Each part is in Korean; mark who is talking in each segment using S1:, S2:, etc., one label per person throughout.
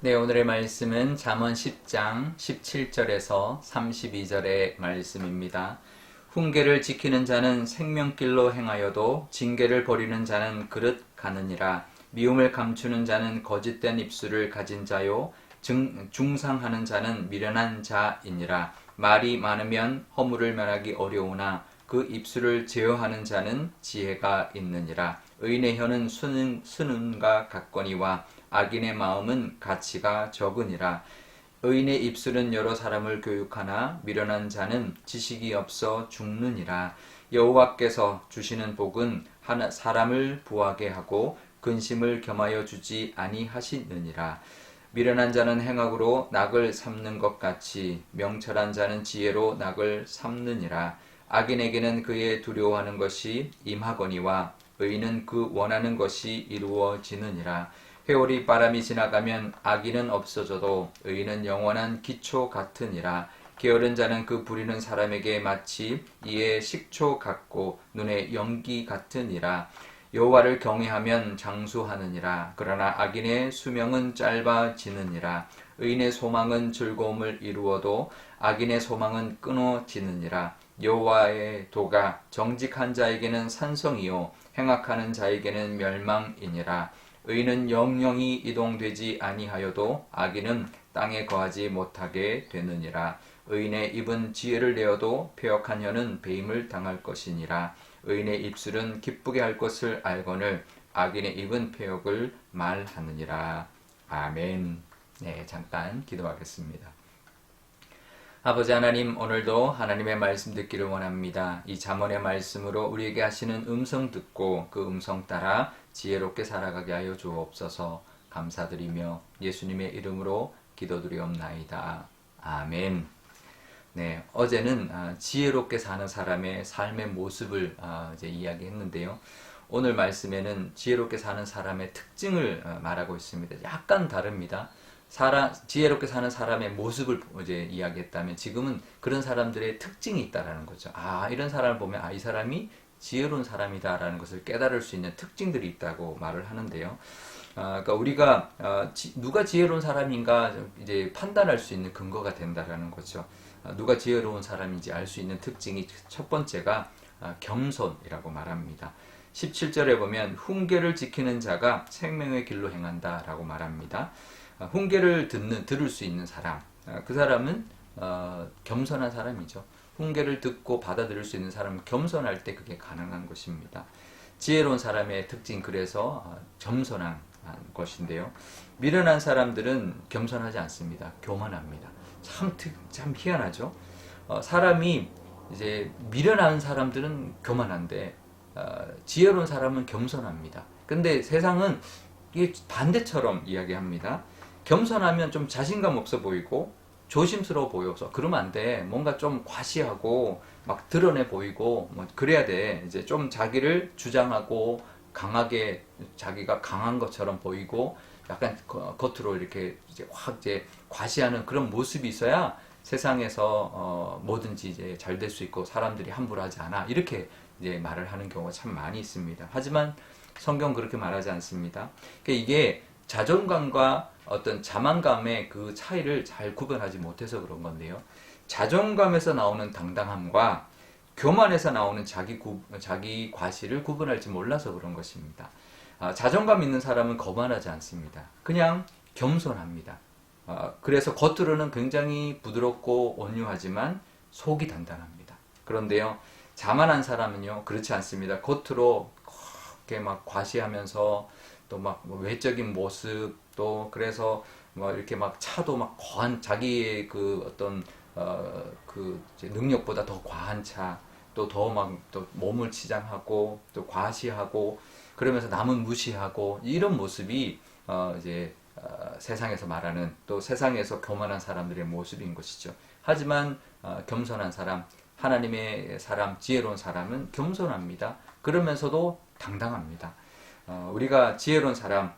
S1: 네, 오늘의 말씀은 잠언 10장 17절에서 32절의 말씀입니다. 훈계를 지키는 자는 생명길로 행하여도 징계를 버리는 자는 그릇 가느니라. 미움을 감추는 자는 거짓된 입술을 가진 자요 중상하는 자는 미련한 자이니라. 말이 많으면 허물을 면하기 어려우나 그 입술을 제어하는 자는 지혜가 있느니라. 의인의 혀는 순음과 같거니와 악인의 마음은 가치가 적으니라. 의인의 입술은 여러 사람을 교육하나 미련한 자는 지식이 없어 죽느니라. 여호와께서 주시는 복은 사람을 부하게 하고 근심을 겸하여 주지 아니하시느니라. 미련한 자는 행악으로 낙을 삼는 것 같이 명철한 자는 지혜로 낙을 삼느니라. 악인에게는 그의 두려워하는 것이 임하거니와 의인은 그 원하는 것이 이루어지느니라. 회오리 바람이 지나가면 악인은 없어져도 의인은 영원한 기초 같으니라. 게으른 자는 그 부리는 사람에게 마치 이에 식초 같고 눈에 연기 같으니라. 여호와를 경외하면 장수하느니라. 그러나 악인의 수명은 짧아지느니라. 의인의 소망은 즐거움을 이루어도 악인의 소망은 끊어지느니라. 여호와의 도가 정직한 자에게는 산성이요 행악하는 자에게는 멸망이니라. 의인은 영영이 이동되지 아니하여도 악인은 땅에 거하지 못하게 되느니라. 의인의 입은 지혜를 내어도 패역한 혀는 배임을 당할 것이니라. 의인의 입술은 기쁘게 할 것을 알거늘 악인의 입은 패역을 말하느니라. 아멘. 네, 잠깐 기도하겠습니다. 아버지 하나님, 오늘도 하나님의 말씀 듣기를 원합니다. 이 잠언의 말씀으로 우리에게 하시는 음성 듣고 그 음성 따라 지혜롭게 살아가게 하여 주옵소서. 감사드리며 예수님의 이름으로 기도드리옵나이다. 아멘. 네, 어제는 지혜롭게 사는 사람의 삶의 모습을 이제 이야기했는데요. 오늘 말씀에는 지혜롭게 사는 사람의 특징을 말하고 있습니다. 약간 다릅니다. 지혜롭게 사는 사람의 모습을 이제 이야기했다면 지금은 그런 사람들의 특징이 있다라는 거죠. 이런 사람을 보면 이 사람이 지혜로운 사람이다라는 것을 깨달을 수 있는 특징들이 있다고 말을 하는데요. 그러니까 우리가 누가 지혜로운 사람인가 이제 판단할 수 있는 근거가 된다라는 거죠. 누가 지혜로운 사람인지 알 수 있는 특징이 첫 번째가 겸손이라고 말합니다. 17절에 보면 훈계를 지키는 자가 생명의 길로 행한다라고 말합니다. 훈계를 들을 수 있는 사람, 그 사람은 겸손한 사람이죠. 훈계를 듣고 받아들일 수 있는 사람은 겸손할 때 그게 가능한 것입니다. 지혜로운 사람의 특징, 그래서 겸손한 것인데요. 미련한 사람들은 겸손하지 않습니다. 교만합니다. 참 희한하죠. 사람이 이제 미련한 사람들은 교만한데 지혜로운 사람은 겸손합니다. 근데 세상은 이게 반대처럼 이야기합니다. 겸손하면 좀 자신감 없어 보이고 조심스러워 보여서 그러면 안 돼. 뭔가 좀 과시하고 막 드러내 보이고 뭐 그래야 돼. 이제 좀 자기를 주장하고 강하게 자기가 강한 것처럼 보이고 약간 겉으로 이렇게 이제 확 이제 과시하는 그런 모습이 있어야 세상에서 뭐든지 이제 잘 될 수 있고 사람들이 함부로 하지 않아. 이렇게 이제 말을 하는 경우가 참 많이 있습니다. 하지만 성경 그렇게 말하지 않습니다. 그러니까 이게 자존감과 어떤 자만감의 그 차이를 잘 구분하지 못해서 그런 건데요. 자존감에서 나오는 당당함과 교만에서 나오는 자기 과시를 구분할지 몰라서 그런 것입니다. 자존감 있는 사람은 거만하지 않습니다. 그냥 겸손합니다. 그래서 겉으로는 굉장히 부드럽고 온유하지만 속이 단단합니다. 그런데요, 자만한 사람은요, 그렇지 않습니다. 겉으로 그렇게 막 과시하면서 또 막 외적인 모습, 또 그래서 뭐 이렇게 막 차도 막 과한 자기의 그 어떤 그 능력보다 더 과한 차, 또 더 막 또 몸을 치장하고 또 과시하고 그러면서 남은 무시하고 이런 모습이 이제 세상에서 말하는, 또 세상에서 교만한 사람들의 모습인 것이죠. 하지만 겸손한 사람, 하나님의 사람, 지혜로운 사람은 겸손합니다. 그러면서도 당당합니다. 우리가 지혜로운 사람,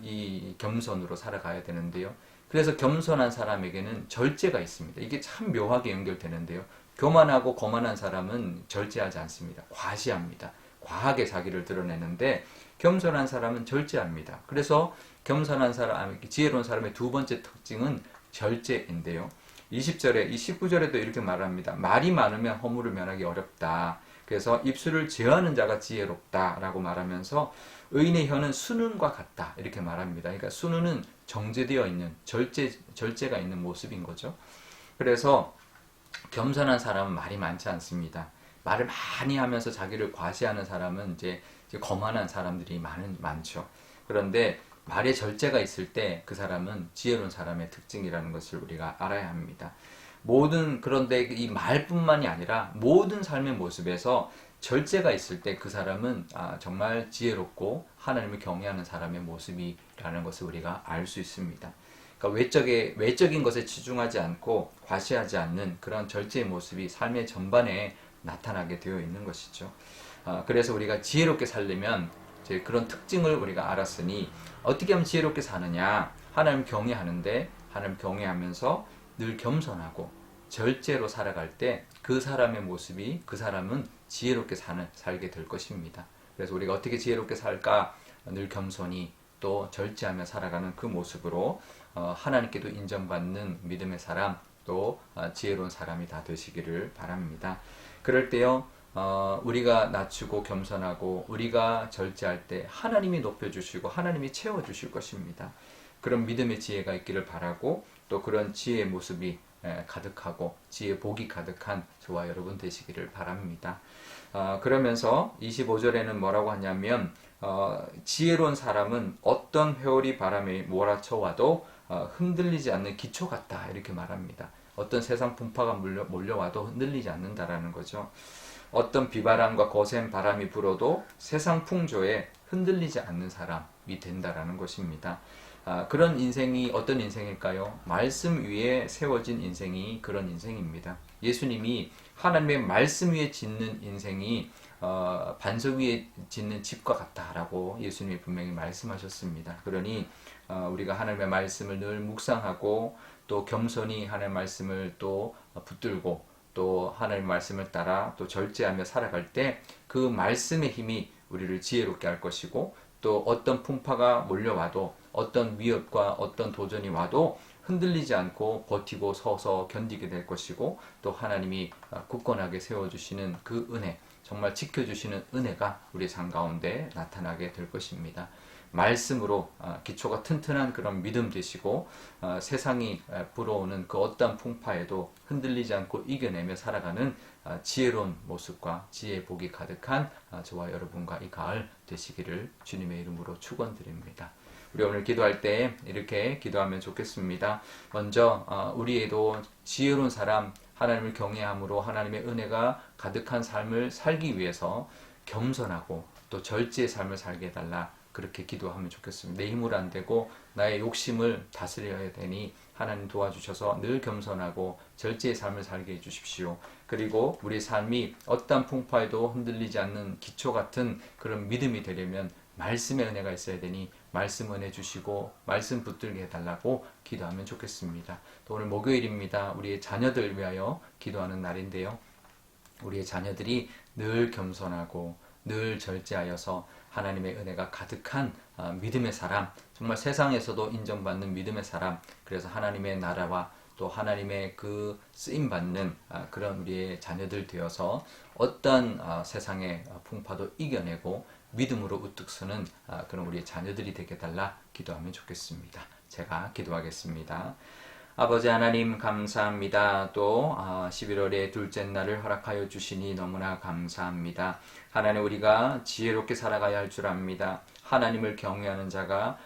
S1: 이 겸손으로 살아가야 되는데요. 그래서 겸손한 사람에게는 절제가 있습니다. 이게 참 묘하게 연결되는데요. 교만하고 거만한 사람은 절제하지 않습니다. 과시합니다. 과하게 자기를 드러내는데 겸손한 사람은 절제합니다. 그래서 겸손한 사람, 지혜로운 사람의 두 번째 특징은 절제인데요. 20절에, 이 19절에도 이렇게 말합니다. 말이 많으면 허물을 면하기 어렵다. 그래서 입술을 제어하는 자가 지혜롭다라고 말하면서 의인의 혀는 순은과 같다. 이렇게 말합니다. 그러니까 순은은 정제되어 있는, 절제가 있는 모습인 거죠. 그래서 겸손한 사람은 말이 많지 않습니다. 말을 많이 하면서 자기를 과시하는 사람은 이제 거만한 사람들이 많죠. 그런데 말에 절제가 있을 때 그 사람은 지혜로운 사람의 특징이라는 것을 우리가 알아야 합니다. 그런데 이 말뿐만이 아니라 모든 삶의 모습에서 절제가 있을 때 그 사람은 정말 지혜롭고 하나님을 경외하는 사람의 모습이라는 것을 우리가 알 수 있습니다. 그러니까 외적인 것에 치중하지 않고 과시하지 않는 그런 절제의 모습이 삶의 전반에 나타나게 되어 있는 것이죠. 그래서 우리가 지혜롭게 살려면 이제 그런 특징을 우리가 알았으니 어떻게 하면 지혜롭게 사느냐? 하나님 경외하는데 하나님 경외하면서 늘 겸손하고 절제로 살아갈 때 그 사람의 모습이 그 사람은 지혜롭게 살게 될 것입니다. 그래서 우리가 어떻게 지혜롭게 살까? 늘 겸손히 또 절제하며 살아가는 그 모습으로 하나님께도 인정받는 믿음의 사람 또 지혜로운 사람이 다 되시기를 바랍니다. 그럴 때요 우리가 낮추고 겸손하고 우리가 절제할 때 하나님이 높여주시고 하나님이 채워주실 것입니다. 그런 믿음의 지혜가 있기를 바라고 또 그런 지혜의 모습이 가득하고 지혜 복이 가득한 저와 여러분 되시기를 바랍니다. 그러면서 25절에는 뭐라고 하냐면 지혜로운 사람은 어떤 회오리 바람에 몰아쳐와도 흔들리지 않는 기초 같다 이렇게 말합니다. 어떤 세상 분파가 몰려와도 흔들리지 않는다라는 거죠. 어떤 비바람과 거센 바람이 불어도 세상 풍조에 흔들리지 않는 사람이 된다라는 것입니다. 그런 인생이 어떤 인생일까요? 말씀 위에 세워진 인생이 그런 인생입니다. 예수님이 하나님의 말씀 위에 짓는 인생이 반석 위에 짓는 집과 같다라고 예수님이 분명히 말씀하셨습니다. 그러니 우리가 하나님의 말씀을 늘 묵상하고 또 겸손히 하나님의 말씀을 또 붙들고 또 하나님의 말씀을 따라 또 절제하며 살아갈 때 그 말씀의 힘이 우리를 지혜롭게 할 것이고 또 어떤 풍파가 몰려와도 어떤 위협과 어떤 도전이 와도 흔들리지 않고 버티고 서서 견디게 될 것이고 또 하나님이 굳건하게 세워주시는 그 은혜 정말 지켜주시는 은혜가 우리 삶 가운데 나타나게 될 것입니다. 말씀으로 기초가 튼튼한 그런 믿음 되시고 세상이 불어오는 그 어떤 풍파에도 흔들리지 않고 이겨내며 살아가는 지혜로운 모습과 지혜의 복이 가득한 저와 여러분과 이 가을 되시기를 주님의 이름으로 축원드립니다. 우리 오늘 기도할 때 이렇게 기도하면 좋겠습니다. 먼저 우리에도 지혜로운 사람 하나님을 경외함으로 하나님의 은혜가 가득한 삶을 살기 위해서 겸손하고 또 절제의 삶을 살게 해달라 그렇게 기도하면 좋겠습니다. 내 힘으로 안 되고 나의 욕심을 다스려야 되니 하나님 도와주셔서 늘 겸손하고 절제의 삶을 살게 해주십시오. 그리고 우리 삶이 어떤 풍파에도 흔들리지 않는 기초 같은 그런 믿음이 되려면 말씀의 은혜가 있어야 되니 말씀 은혜 주시고 말씀 붙들게 해달라고 기도하면 좋겠습니다. 또 오늘 목요일입니다. 우리의 자녀들 위하여 기도하는 날인데요. 우리의 자녀들이 늘 겸손하고 늘 절제하여서 하나님의 은혜가 가득한 믿음의 사람, 정말 세상에서도 인정받는 믿음의 사람, 그래서 하나님의 나라와 또 하나님의 그 쓰임받는 그런 우리의 자녀들 되어서 어떤 세상의 풍파도 이겨내고 믿음으로 우뚝 서는 그런 우리의 자녀들이 되게 달라 기도하면 좋겠습니다. 제가 기도하겠습니다. 아버지 하나님 감사합니다. 또 11월의 둘째 날을 허락하여 주시니 너무나 감사합니다. 하나님 우리가 지혜롭게 살아가야 할 줄 압니다. 하나님을 경외하는 자가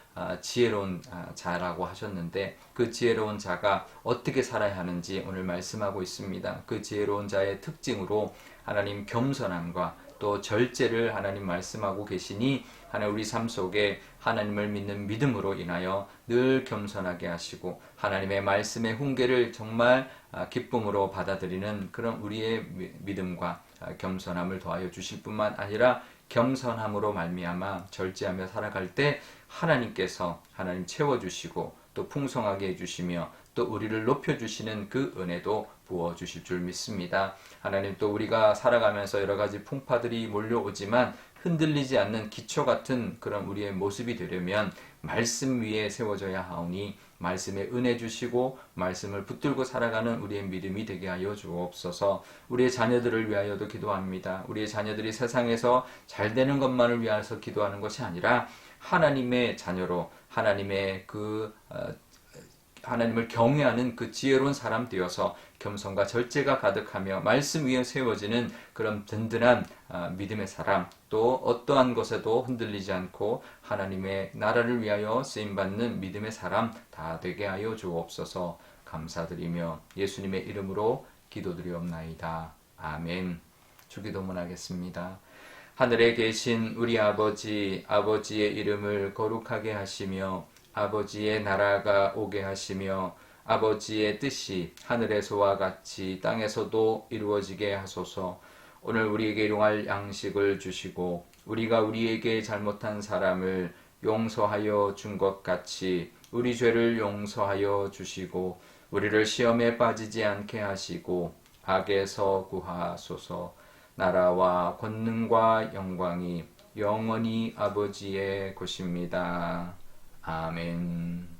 S1: 지혜로운 자라고 하셨는데 그 지혜로운 자가 어떻게 살아야 하는지 오늘 말씀하고 있습니다. 그 지혜로운 자의 특징으로 하나님 겸손함과 또 절제를 하나님 말씀하고 계시니 하나님 우리 삶 속에 하나님을 믿는 믿음으로 인하여 늘 겸손하게 하시고 하나님의 말씀의 훈계를 정말 기쁨으로 받아들이는 그런 우리의 믿음과 겸손함을 더하여 주실 뿐만 아니라 겸손함으로 말미암아 절제하며 살아갈 때 하나님께서 하나님 채워주시고 또 풍성하게 해주시며 또 우리를 높여주시는 그 은혜도 부어주실 줄 믿습니다. 하나님 또 우리가 살아가면서 여러 가지 풍파들이 몰려오지만 흔들리지 않는 기초 같은 그런 우리의 모습이 되려면 말씀 위에 세워져야 하오니 말씀에 은혜 주시고 말씀을 붙들고 살아가는 우리의 믿음이 되게 하여 주옵소서. 우리의 자녀들을 위하여도 기도합니다. 우리의 자녀들이 세상에서 잘 되는 것만을 위해서 기도하는 것이 아니라 하나님의 자녀로 하나님의 하나님을 경외하는 그 지혜로운 사람 되어서 겸손과 절제가 가득하며 말씀 위에 세워지는 그런 든든한 믿음의 사람, 또 어떠한 것에도 흔들리지 않고 하나님의 나라를 위하여 쓰임받는 믿음의 사람 다 되게 하여 주옵소서. 감사드리며 예수님의 이름으로 기도드리옵나이다. 아멘. 주기도문 하겠습니다. 하늘에 계신 우리 아버지, 아버지의 이름을 거룩하게 하시며 아버지의 나라가 오게 하시며 아버지의 뜻이 하늘에서와 같이 땅에서도 이루어지게 하소서. 오늘 우리에게 일용할 양식을 주시고 우리가 우리에게 잘못한 사람을 용서하여 준 것 같이 우리 죄를 용서하여 주시고 우리를 시험에 빠지지 않게 하시고 악에서 구하소서. 나라와 권능과 영광이 영원히 아버지의 것입니다. 아멘.